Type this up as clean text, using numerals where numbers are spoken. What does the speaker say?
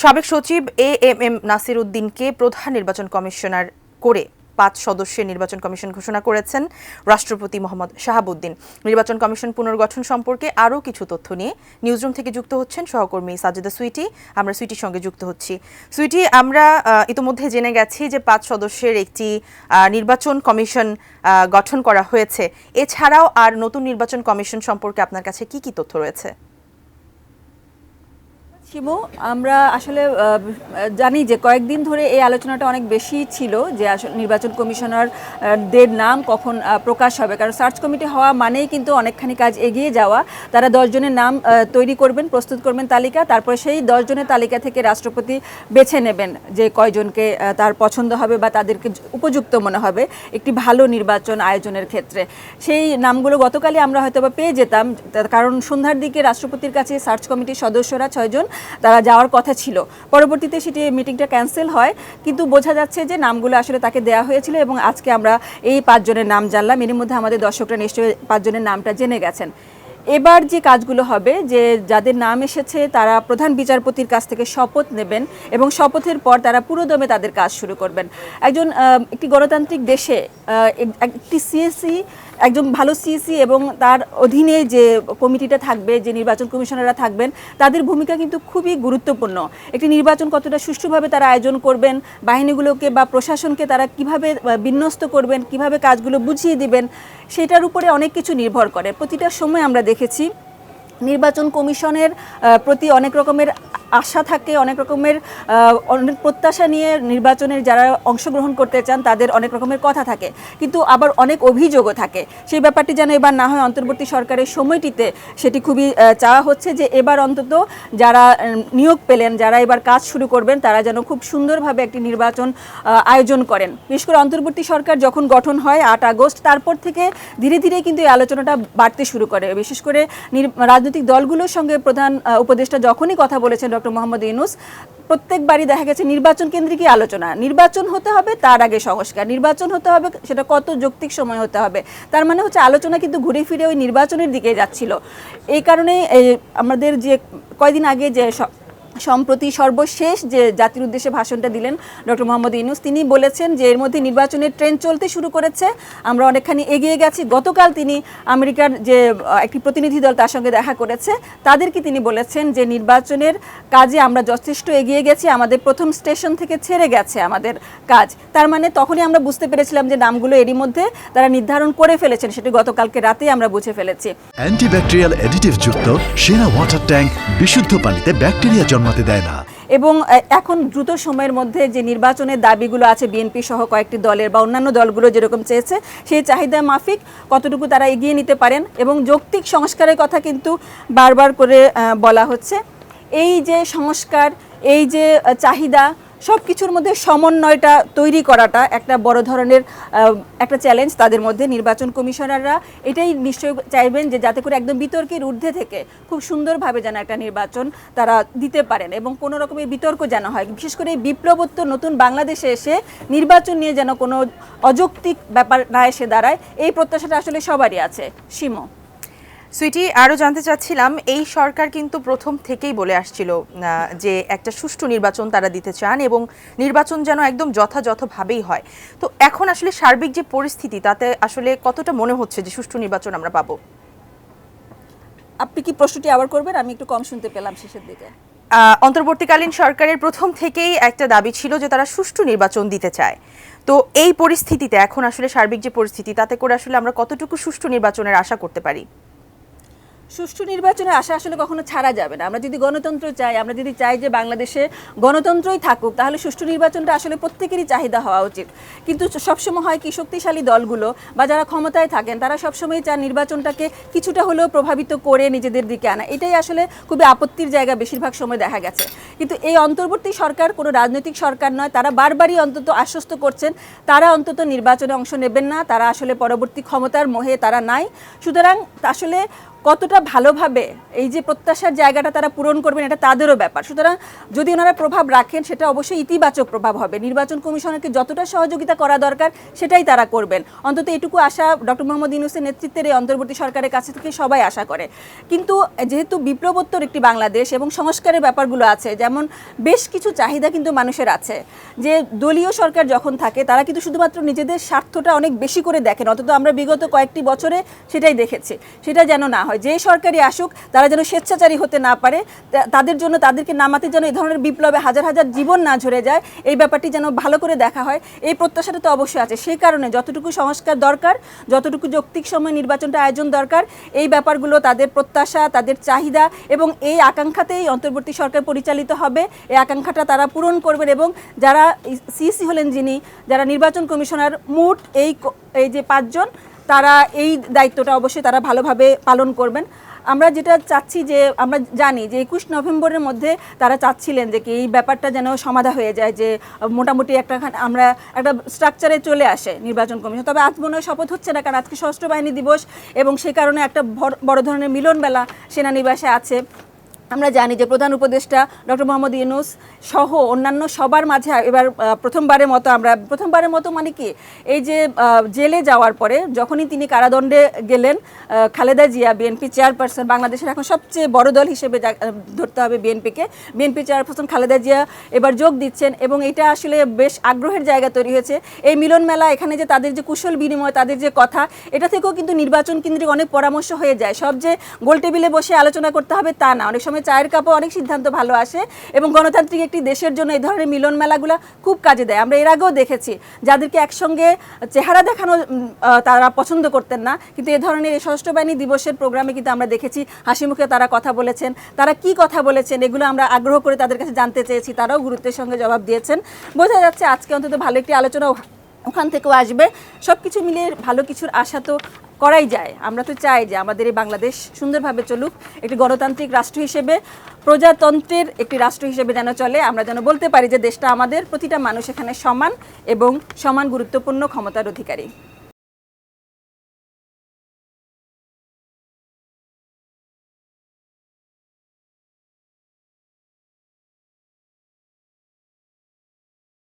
সাবেক সচিব এএমএম নাসির উদ্দিনকে প্রধান নির্বাচন কমিশনার করে ৫ সদস্যের নির্বাচন কমিশন ঘোষণা করেছেন রাষ্ট্রপতি মোহাম্মদ শাহাবুদ্দিন। নির্বাচন কমিশন পুনর্গঠন সম্পর্কে আরও কিছু তথ্য নিয়ে নিউজরুম থেকে যুক্ত হচ্ছেন সহকর্মী সাজেদা সুইটি। আমরা সুইটির সঙ্গে যুক্ত হচ্ছি। সুইটি, আমরা ইতিমধ্যে জেনে গেছি যে ৫ সদস্যের একটি নির্বাচন কমিশন গঠন করা হয়েছে। এছাড়াও আর নতুন নির্বাচন কমিশন সম্পর্কে আপনার কাছে কি কি তথ্য রয়েছে? শিমু, আমরা আসলে জানি যে কয়েকদিন ধরে এই আলোচনাটা অনেক বেশি ছিল যে আসলে নির্বাচন কমিশনারদের নাম কখন প্রকাশ হবে, কারণ সার্চ কমিটি হওয়া মানেই কিন্তু অনেকখানি কাজ এগিয়ে যাওয়া। তারা 10 জনের নাম তৈরি করবেন, প্রস্তুত করবেন তালিকা, তারপরে সেই 10 জনের তালিকা থেকে রাষ্ট্রপতি বেছে নেবেন যে কয়জনকে তার পছন্দ হবে বা তাদেরকে উপযুক্ত মনে হবে একটি ভালো নির্বাচন আয়োজনের ক্ষেত্রে। সেই নামগুলো গতকালই আমরা হয়তো বা পেয়ে যেতাম, কারণ সন্ধ্যার দিকে রাষ্ট্রপতির কাছে সার্চ কমিটির সদস্যরা 6 জন তারা যাওয়ার কথা ছিল। পরবর্তীতে সেটি মিটিংটা ক্যান্সেল হয়, কিন্তু বোঝা যাচ্ছে যে নামগুলো আসলে তাকে দেওয়া হয়েছিল এবং আজকে আমরা এই 5 জনের নাম জানলাম। এর মধ্যে আমাদের দর্শকরা নিশ্চয়ই 5 জনের নামটা জেনে গেছেন। এবার যে কাজগুলো হবে, যে যাদের নাম এসেছে তারা প্রধান বিচারপতির কাছ থেকে শপথ নেবেন এবং শপথের পর তারা পুরোদমে তাদের কাজ শুরু করবেন। একটি গণতান্ত্রিক দেশে একটি সিএসি, একজন ভালো সিএসি এবং তার অধীনে যে কমিটিটা থাকবে, যে নির্বাচন কমিশনাররা থাকবেন, তাদের ভূমিকা কিন্তু খুবই গুরুত্বপূর্ণ। একটি নির্বাচন কতটা সুষ্ঠুভাবে তারা আয়োজন করবেন, বাহিনীগুলোকে বা প্রশাসনকে তারা কিভাবে বিন্যস্ত করবেন, কিভাবে কাজগুলো বুঝিয়ে দিবেন, সেটার উপরে অনেক কিছু নির্ভর করে। প্রতিটা সময় আমরা দেখেছি নির্বাচন কমিশনের প্রতি অনেক রকমের আশা থাকে, অনেক প্রত্যাশা নিয়ে নির্বাচনের যারা অংশগ্রহণ করতে চান তাদের অনেক রকমের কথা থাকে, কিন্তু আবার অনেক অভিযোগও থাকে। সেই ব্যাপারটি যেন এবার না হয়, অন্তর্বর্তী সরকারের সময়টিতে সেটি খুবই চাওয়া হচ্ছে যে এবার অন্তত যারা নিয়োগ পেলেন, যারা এবার কাজ শুরু করবেন, তারা যেন খুব সুন্দরভাবে একটি নির্বাচন আয়োজন করেন। বিশেষ করে অন্তর্বর্তী সরকার যখন গঠন হয় 8 আগস্ট, তারপর থেকে ধীরে ধীরে কিন্তু এই আলোচনাটা বাড়তে শুরু করে। বিশেষ করে রাজনৈতিক দলগুলোর সঙ্গে প্রধান উপদেষ্টা যখনই কথা বলেছেন ডক্টর মোহাম্মদ ইউনূস, প্রত্যেকবারই দেখা গেছে নির্বাচন কেন্দ্রিকই আলোচনা। নির্বাচন হতে হবে, তার আগে সংস্কার, নির্বাচন হতে হবে, সেটা কত যৌক্তিক সময় হতে হবে। তার মানে হচ্ছে আলোচনা কিন্তু ঘুরে ফিরে ওই নির্বাচনের দিকে যাচ্ছিল। এই কারণেই আমাদের যে কয়দিন আগে যে সম্প্রতি সর্বশেষ যে জাতির উদ্দেশ্যে ভাষণটা দিলেন ডক্টর মোহাম্মদ ইউনূস, তিনি বলেছেন যে এর মধ্যে নির্বাচনের ট্রেন চলতে শুরু করেছে, আমরা অনেকখানি এগিয়ে গেছি। গতকাল তিনি আমেরিকার যে একটি প্রতিনিধি দল তার সঙ্গে দেখা করেছে, তাদেরকে তিনি বলেছেন যে নির্বাচনের কাজে আমরা যথেষ্ট এগিয়ে গেছি, আমাদের প্রথম স্টেশন থেকে ছেড়ে গেছে আমাদের কাজ। তার মানে তখনই আমরা বুঝতে পেরেছিলাম যে নামগুলো এরই মধ্যে তারা নির্ধারণ করে ফেলেছেন, সেটি গতকালকে রাতেই আমরা বুঝে ফেলেছি। অ্যান্টিব্যাকটেরিয়াল অ্যাডিটিভ যুক্ত সেরা ওয়াটার ট্যাঙ্ক বিশুদ্ধ পানিতে ব্যাকটেরিয়া জন্মাতে দেয় না। এবং এখন দ্রুত সময়ের মধ্যে যে নির্বাচনের দাবিগুলো আছে বিএনপি সহ কয়েকটি দলের বা অন্যান্য দলগুলো যেরকম চেয়েছে, সেই চাহিদা মাফিক কতটুকু তারা এগিয়ে নিতে পারেন, এবং যৌক্তিক সংস্কারের কথা কিন্তু বারবার করে বলা হচ্ছে। এই যে সংস্কার, এই যে চাহিদা, সব কিছুর মধ্যে সমন্বয়টা তৈরি করাটা একটা বড় ধরনের একটা চ্যালেঞ্জ তাদের মধ্যে। নির্বাচন কমিশনাররা এটাই নিশ্চয়ই চাইবেন যে যাতে করে একদম বিতর্কের ঊর্ধ্বে থেকে খুব সুন্দরভাবে যেন একটা নির্বাচন তারা দিতে পারেন এবং কোনো রকমের বিতর্ক যেন হয়। বিশেষ করে এই বিপ্লবোত্তর নতুন বাংলাদেশে এসে নির্বাচন নিয়ে যেন কোনো অযৌক্তিক ব্যাপার না এসে দাঁড়ায়, এই প্রত্যাশাটা আসলে সবারই আছে। শিমু, সুইটি, আরও জানতে চাচ্ছিলাম, এই সরকার কিন্তু প্রথম থেকেই বলে আসছিল যে একটা সুষ্ঠু নির্বাচন তারা দিতে চান এবং নির্বাচন যেন একদম যথাযথভাবেই হয়। তো এখন আসলে সার্বিক যে পরিস্থিতি, তাতে আসলে কতটা মনে হচ্ছে যে সুষ্ঠু নির্বাচন আমরা পাবো? আপনি কি প্রশ্নটি আবার করবেন? আমি একটু কম শুনতে পেলাম শেষের দিকে। অন্তর্বর্তীকালীন সরকারের প্রথম থেকেই একটা দাবি ছিল যে তারা সুষ্ঠু নির্বাচন দিতে চায়। তো এই পরিস্থিতিতে এখন আসলে সার্বিক যে পরিস্থিতি, তাতে করে আসলে আমরা কতটুকু সুষ্ঠু নির্বাচনের আশা করতে পারি? সুষ্ঠু নির্বাচনের আশা আসলে কখনো ছাড়া যাবে না। আমরা যদি গণতন্ত্র চাই, আমরা যদি চাই যে বাংলাদেশে গণতন্ত্রই থাকুক, তাহলে সুষ্ঠু নির্বাচনটা আসলে প্রত্যেকেরই চাহিদা হওয়া উচিত। কিন্তু সবসময় হয় কি, শক্তিশালী দলগুলো বা যারা ক্ষমতায় থাকেন তারা সবসময় চান নির্বাচনটাকে কিছুটা হলেও প্রভাবিত করে নিজেদের দিকে আনা। এটাই আসলে খুবই আপত্তির জায়গা বেশিরভাগ সময় দেখা গেছে। কিন্তু এই অন্তর্বর্তী সরকার কোনো রাজনৈতিক সরকার নয়, তারা বারবারই অন্তত আশ্বস্ত করছেন তারা অন্তত নির্বাচনে অংশ নেবেন না, তারা আসলে পরবর্তী ক্ষমতার মোহে তারা নাই। সুতরাং আসলে কতটা ভালোভাবে এই যে প্রত্যাশার জায়গাটা তারা পূরণ করবেন এটা তাদেরও ব্যাপার। সুতরাং যদি ওনারা প্রভাব রাখেন সেটা অবশ্যই ইতিবাচক প্রভাব হবে। নির্বাচন কমিশনকে যতটা সহযোগিতা করা দরকার সেটাই তারা করবেন, অন্তত এটুকু আশা ডক্টর মোহাম্মদ ইউনূসের নেতৃত্বের এই অন্তর্বর্তী সরকারের কাছে থেকে সবাই আশা করে। কিন্তু যেহেতু বিপ্লবোত্তর একটি বাংলাদেশ এবং সংস্কারের ব্যাপারগুলো আছে, যেমন বেশ কিছু চাহিদা কিন্তু মানুষের আছে, যে দলীয় সরকার যখন থাকে তারা কিন্তু শুধুমাত্র নিজেদের স্বার্থটা অনেক বেশি করে দেখেন, অন্তত আমরা বিগত কয়েকটি বছরে সেটাই দেখেছি। সেটা যেন না হয়, যে সরকারই আসুক তারা যেন স্বেচ্ছাচারী হতে না পারে, তাদের জন্য তাদেরকে নামাতে যেন এই ধরনের বিপ্লবে হাজার হাজার জীবন না ঝরে যায়, এই ব্যাপারটি যেন ভালো করে দেখা হয়, এই প্রত্যাশাটা তো অবশ্যই আছে। সেই কারণে যতটুকু সংস্কার দরকার, যতটুকু যৌক্তিক সময় নির্বাচনটা আয়োজন দরকার, এই ব্যাপারগুলো তাদের প্রত্যাশা, তাদের চাহিদা এবং এই আকাঙ্ক্ষাতেই অন্তর্বর্তী সরকার পরিচালিত হবে। এই আকাঙ্ক্ষাটা তারা পূরণ করবেন এবং যারা সিইসি হলেন যিনি, যারা নির্বাচন কমিশনার, মোট এই যে 5 জন, তারা এই দায়িত্বটা অবশ্যই তারা ভালোভাবে পালন করবেন। আমরা যেটা চাচ্ছি, যে আমরা জানি যে 21 নভেম্বরের মধ্যে তারা চাচ্ছিলেন যে কি এই ব্যাপারটা যেন সমাধা হয়ে যায়, যে মোটামুটি আমরা একটা স্ট্রাকচারে চলে আসে নির্বাচন কমিশন। তবে আজ মনে হয় শপথ হচ্ছে না, কারণ আজকে সশস্ত্র বাহিনী দিবস এবং সে কারণে একটা বড় ধরনের মিলনমেলা সেনানিবাসে আছে। আমরা জানি যে প্রধান উপদেষ্টা ডক্টর মোহাম্মদ ইউনূস সহ অন্যান্য সবার মাঝে এবার প্রথমবারের মতো মানে কি, এই যে জেলে যাওয়ার পরে যখনই তিনি কারাদণ্ডে গেলেন, খালেদা জিয়া, বিএনপি চেয়ারপারসন, বাংলাদেশের এখন সবচেয়ে বড় দল হিসেবে ধরতে হবে বিএনপিকে, বিএনপি চেয়ারপারসন খালেদা জিয়া এবার যোগ দিচ্ছেন এবং এটা আসলে বেশ আগ্রহের জায়গা তৈরি হয়েছে। এই মিলন মেলা, এখানে যে তাদের যে কুশল বিনিময়, তাদের যে কথা, এটা থেকেও কিন্তু নির্বাচন কেন্দ্রিক অনেক পরামর্শ হয়ে যায়। সব যে গোল টেবিলে বসে আলোচনা করতে হবে তা না, অনেক সময় চায়ের কাপে অনেক সিদ্ধান্ত ভালো আসে এবং গণতান্ত্রিক একটি দেশের জন্য এই ধরনের মিলন মেলাগুলো খুব কাজে দেয়। আমরা এর আগেও দেখেছি যাদেরকে একসঙ্গে চেহারা দেখানো তারা পছন্দ করতেন না, কিন্তু এ ধরনের এই সশস্ত্র বাহিনী দিবসের প্রোগ্রামে কিন্তু আমরা দেখেছি হাসি মুখে তারা কথা বলেছেন। তারা কি কথা বলেছেন এগুলো আমরা আগ্রহ করে তাদের কাছে জানতে চেয়েছি, তারাও গুরুত্বের সঙ্গে জবাব দিয়েছেন। বোঝা যাচ্ছে আজকে অন্তত ভালো একটি আলোচনা ওখান থেকেও আসবে। সব কিছু মিলিয়ে ভালো কিছুর আশা তো করাই যায়। আমরা তো চাই যে আমাদের এই বাংলাদেশ সুন্দরভাবে চলুক, একটি গণতান্ত্রিক রাষ্ট্র হিসেবে, প্রজাতন্ত্রের একটি রাষ্ট্র হিসেবে যেন চলে। আমরা যেন বলতে পারি যে দেশটা আমাদের, প্রতিটা মানুষ এখানে সমান এবং সমান গুরুত্বপূর্ণ ক্ষমতার অধিকারী।